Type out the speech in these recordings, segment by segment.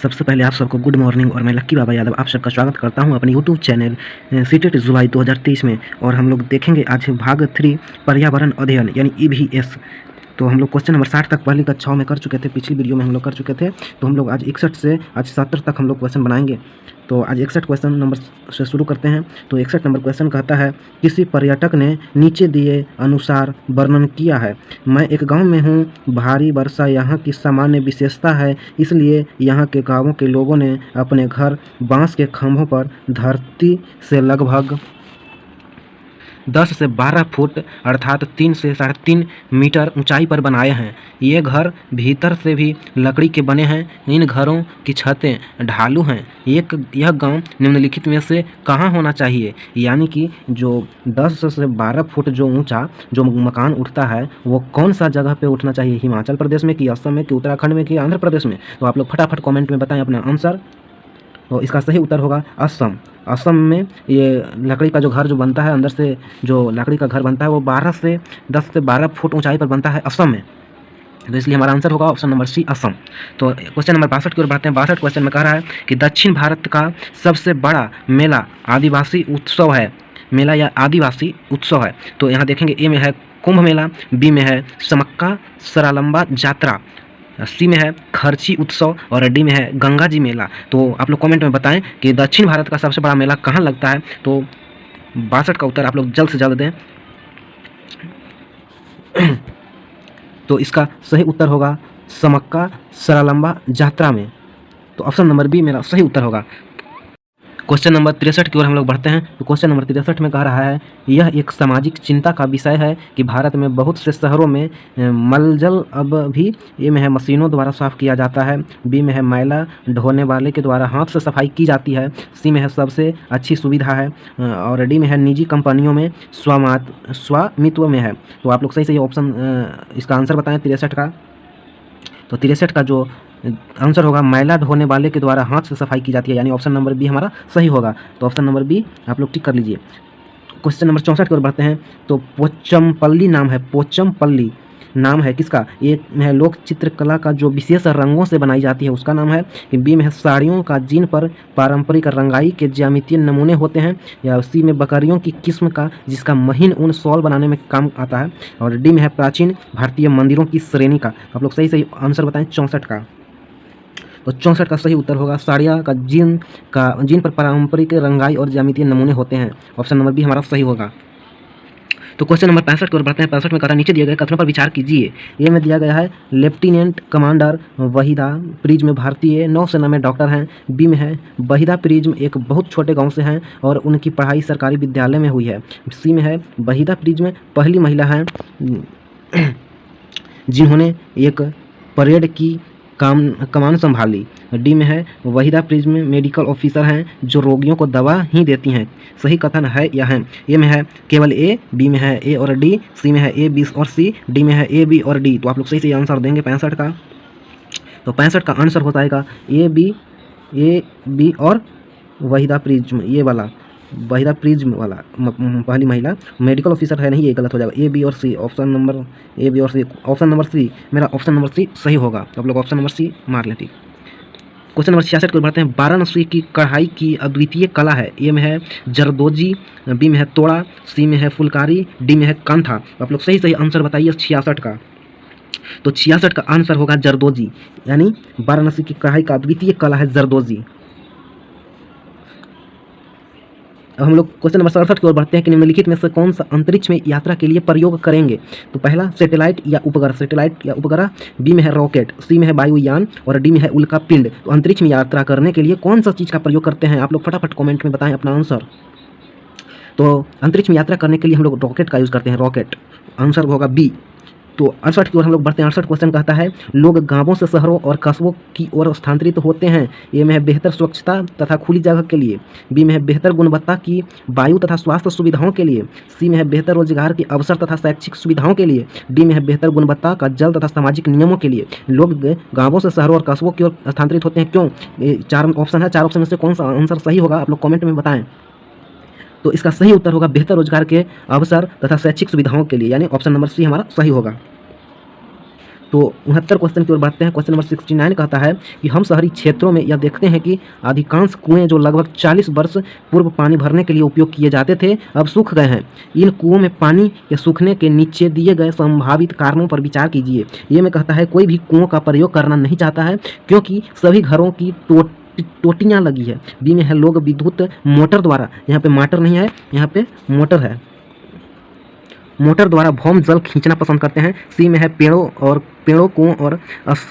सबसे पहले आप सबको गुड मॉर्निंग और मैं लक्की बाबा यादव आप सबका स्वागत करता हूं अपने यूट्यूब चैनल सीटेट जुलाई 2023 में। और हम लोग देखेंगे आज भाग 3 पर्यावरण अध्ययन यानी ईवीएस। तो हम लोग क्वेश्चन नंबर 60 तक पहली कक्षाओं में कर चुके थे, पिछली वीडियो में हम लोग कर चुके थे। तो हम लोग आज 61 से आज 70 तक हम लोग क्वेश्चन बनाएंगे। तो आज 61 क्वेश्चन नंबर से शुरू करते हैं। तो 61 नंबर क्वेश्चन कहता है, किसी पर्यटक ने नीचे दिए अनुसार वर्णन किया है। मैं एक गांव में हूं, भारी वर्षा यहाँ की सामान्य विशेषता है, इसलिए यहाँ के गांवों के लोगों ने अपने घर बांस के खंभों पर धरती से लगभग 10 से 12 फुट अर्थात 3 से 3.5 मीटर ऊंचाई पर बनाए हैं। ये घर भीतर से भी लकड़ी के बने हैं। इन घरों की छतें ढालू हैं। यह गांव निम्नलिखित में से कहाँ होना चाहिए? यानी कि जो 10 से 12 फुट जो ऊंचा जो मकान उठता है वो कौन सा जगह पे उठना चाहिए? हिमाचल प्रदेश में कि असम में कि उत्तराखंड में कि आंध्र प्रदेश में? तो आप लोग फटाफट कॉमेंट में बताएं अपना आंसर। तो इसका सही उत्तर होगा असम। असम में ये लकड़ी का जो घर जो बनता है, अंदर से जो लकड़ी का घर बनता है वो 10 से 12 फुट ऊंचाई पर बनता है असम में। तो इसलिए हमारा आंसर होगा ऑप्शन नंबर सी, असम। तो क्वेश्चन नंबर 62 की ओर बढ़ते हैं। 62 क्वेश्चन में कह रहा है कि दक्षिण भारत का सबसे बड़ा मेला आदिवासी उत्सव है। मेला या आदिवासी उत्सव है। तो यहाँ देखेंगे, ए में है कुंभ मेला, बी में है समक्का सरालंबा यात्रा, सी में है खर्ची उत्सव और डी में है गंगा जी मेला। तो आप लोग कमेंट में बताएं कि दक्षिण भारत का सबसे बड़ा मेला कहाँ लगता है। तो 62 का उत्तर आप लोग जल्द से जल्द दें। तो इसका सही उत्तर होगा समक्का सरालंबा यात्रा में। तो ऑप्शन नंबर बी मेरा सही उत्तर होगा। क्वेश्चन नंबर 63 की ओर हम लोग बढ़ते हैं। तो क्वेश्चन नंबर 63 में कह रहा है, यह एक सामाजिक चिंता का विषय है कि भारत में बहुत से शहरों में मलजल अब भी ए में है मशीनों द्वारा साफ किया जाता है, बी में है मैला ढोने वाले के द्वारा हाथ से सफाई की जाती है, सी में है सबसे अच्छी सुविधा है और डी में है निजी कंपनियों में स्वामित्व में है। तो आप लोग सही ऑप्शन इसका आंसर बताएं 63 का। तो 63 का जो आंसर होगा मैला ढोने वाले के द्वारा हाथ से सफाई की जाती है, यानी ऑप्शन नंबर बी हमारा सही होगा। तो ऑप्शन नंबर बी आप लोग टिक कर लीजिए। क्वेश्चन नंबर 64 की ओर बढ़ते हैं। तो पोचमपल्ली नाम है, पोचमपल्ली नाम है किसका? एक में है लोक चित्रकला का जो विशेष रंगों से बनाई जाती है उसका नाम है, बी में है साड़ियों का जिन पर पारंपरिक रंगाई के ज्यामितीय नमूने होते हैं, या सी में बकरियों की किस्म का जिसका महीन ऊन शॉल बनाने में काम आता है, और डी में है प्राचीन भारतीय मंदिरों की श्रेणी का। आप लोग सही आंसर बताएं 64 का। तो 64 का सही उत्तर होगा साड़ियाँ का जिन पर पारंपरिक रंगाई और ज्यामितीय नमूने होते हैं। ऑप्शन नंबर बी हमारा सही होगा। तो क्वेश्चन नंबर 65 की ओर बढ़ते हैं। 65 में कहा नीचे दिए गए कथनों पर विचार कीजिए। ए में दिया गया है लेफ्टिनेंट कमांडर वहीदा प्रिज्म भारतीय नौसेना में डॉक्टर हैं, बी में है वहीदा प्रिज्म एक बहुत छोटे गांव से हैं और उनकी पढ़ाई सरकारी विद्यालय में हुई है, सी में है वहीदा प्रिज्म पहली महिला हैं जिन्होंने एक परेड की कमान संभाली, डी में है वहीदा प्रिज्म मेडिकल ऑफिसर हैं जो रोगियों को दवा ही देती हैं। सही कथन है या है? ए में है केवल ए, बी में है ए और डी, सी में है ए बी और सी, डी में है ए बी और डी। तो आप लोग सही आंसर देंगे 65 का। तो 65 का आंसर हो जाएगा ए बी और वहीदा प्रिज्म, ये वाला वहीदा प्रिज्म वाला पहली महिला मेडिकल ऑफिसर है नहीं, ये गलत हो जाएगा। ए बी और सी, ऑप्शन नंबर ए बी और सी, ऑप्शन नंबर सी मेरा ऑप्शन नंबर सी सही होगा। तो आप लोग ऑप्शन नंबर सी मार लें। ठीक, क्वेश्चन नंबर 66 को बढ़ते हैं। वाराणसी की कढ़ाई की अद्वितीय कला है। ए में है जरदोजी, बी में है तोड़ा, सी में है फुलकारी, डी में है कांथा। आप लोग सही आंसर बताइए 66 का। तो 66 का आंसर होगा जरदोजी, यानी वाराणसी की कढ़ाई का अद्वितीय कला है जरदोजी। अब हम लोग क्वेश्चन नंबर 67 की ओर बढ़ते हैं कि निम्नलिखित में से कौन सा अंतरिक्ष में यात्रा के लिए प्रयोग करेंगे। तो पहला सैटेलाइट या उपग्रह, बी में है रॉकेट, सी में है वायुयान और डी में है उल्का पिंड। तो अंतरिक्ष में यात्रा करने के लिए कौन सा चीज़ का प्रयोग करते हैं? आप लोग फटाफट कमेंट में बताएं अपना आंसर। तो अंतरिक्ष में यात्रा करने के लिए हम लोग रॉकेट का यूज़ करते हैं, रॉकेट। आंसर होगा बी। तो 68 की ओर हम लोग बढ़ते हैं। 68 क्वेश्चन कहता है, लोग गांवों से शहरों और कस्बों की ओर स्थानांतरित होते हैं। ए में है बेहतर स्वच्छता तथा खुली जगह के लिए, बी में है बेहतर गुणवत्ता की वायु तथा स्वास्थ्य सुविधाओं के लिए, सी में है बेहतर रोजगार के अवसर तथा शैक्षिक सुविधाओं के लिए, डी में है बेहतर गुणवत्ता का जल तथा सामाजिक नियमों के लिए। लोग गाँवों से शहरों और कस्बों की ओर स्थानांतरित होते हैं, क्यों? ये 4 ऑप्शन है, 4 ऑप्शन में से कौन सा आंसर सही होगा? आप लोग कॉमेंट में बताएं। तो इसका सही उत्तर होगा बेहतर रोजगार के अवसर तथा शैक्षिक सुविधाओं के लिए, यानी ऑप्शन नंबर सी हमारा सही होगा। तो 69 क्वेश्चन की ओर बढ़ते हैं। क्वेश्चन नंबर 69 कहता है कि हम शहरी क्षेत्रों में यह देखते हैं कि अधिकांश कुएं जो लगभग 40 वर्ष पूर्व पानी भरने के लिए उपयोग किए जाते थे अब सूख गए हैं। इन कुओं में पानी के सूखने के नीचे दिए गए संभावित कारणों पर विचार कीजिए। ये में कहता है कोई भी कुओं का प्रयोग करना नहीं चाहता है क्योंकि सभी घरों की टोटियाँ लगी है। बी में है लोग विद्युत मोटर द्वारा, यहाँ पे माटर नहीं है, यहाँ पे मोटर है, मोटर द्वारा भौम जल खींचना पसंद करते हैं। सी में है पेड़ों को और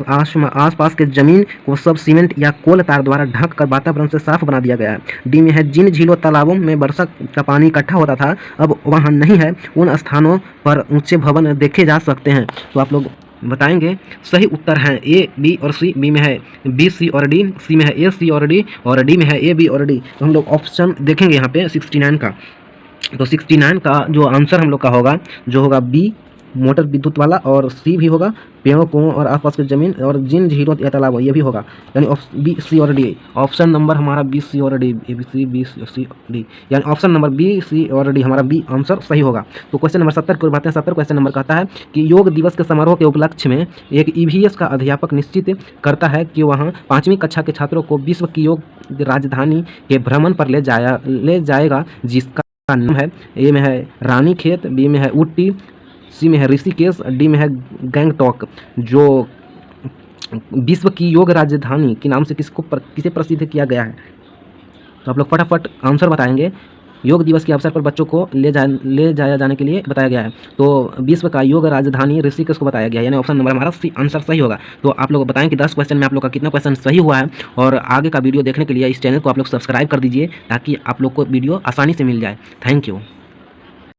आसपास के जमीन को सब सीमेंट या कोल तार द्वारा ढक कर वातावरण से साफ बना दिया गया है। डी में है जिन झीलों तालाबों में वर्षा का पानी इकट्ठा होता था अब वहाँ नहीं है, उन स्थानों पर ऊंचे भवन देखे जा सकते हैं। तो आप लोग बताएंगे। सही उत्तर हैं ए, बी और सी। बी में है बी, सी और डी, सी में है ए, सी और डी, और डी में है ए, बी और डी। तो हम लोग ऑप्शन देखेंगे यहाँ पे 69 का। तो 69 का जो आंसर हम लोग का होगा, जो होगा बी मोटर विद्युत वाला, और सी भी होगा पेड़ों को और आसपास की जमीन और जिन झीलों या तालाब, ये भी होगा, यानी बी, सी और डी। ऑप्शन नंबर हमारा बी, सी और D, A B C, B C D, यानी ऑप्शन नंबर बी, सी और डी हमारा बी आंसर सही होगा। तो क्वेश्चन नंबर 70 की बात है। 70 क्वेश्चन नंबर कहता है कि योग दिवस के समारोह के उपलक्ष्य में एक EVS का अध्यापक निश्चित करता है कि वहाँ 5वीं कक्षा के छात्रों को विश्व की योग राजधानी के भ्रमण पर ले जाएगा, जिसका नाम है, ए में है रानीखेत, बी में है ऊटी, सी में है ऋषिकेश, डी में है गैंगटॉक, जो विश्व की योग राजधानी के नाम से किसे प्रसिद्ध किया गया है। तो आप लोग फटाफट आंसर बताएंगे। योग दिवस के अवसर पर बच्चों को ले जाया जाने के लिए बताया गया है। तो विश्व का योग राजधानी ऋषिकेश को बताया गया है, यानी ऑप्शन नंबर हमारा सी आंसर सही होगा। तो आप लोग बताएं कि 10 क्वेश्चन में आप लोग का कितना क्वेश्चन सही हुआ है, और आगे का वीडियो देखने के लिए इस चैनल को आप लोग सब्सक्राइब कर दीजिए ताकि आप लोग को वीडियो आसानी से मिल जाए। Thank you.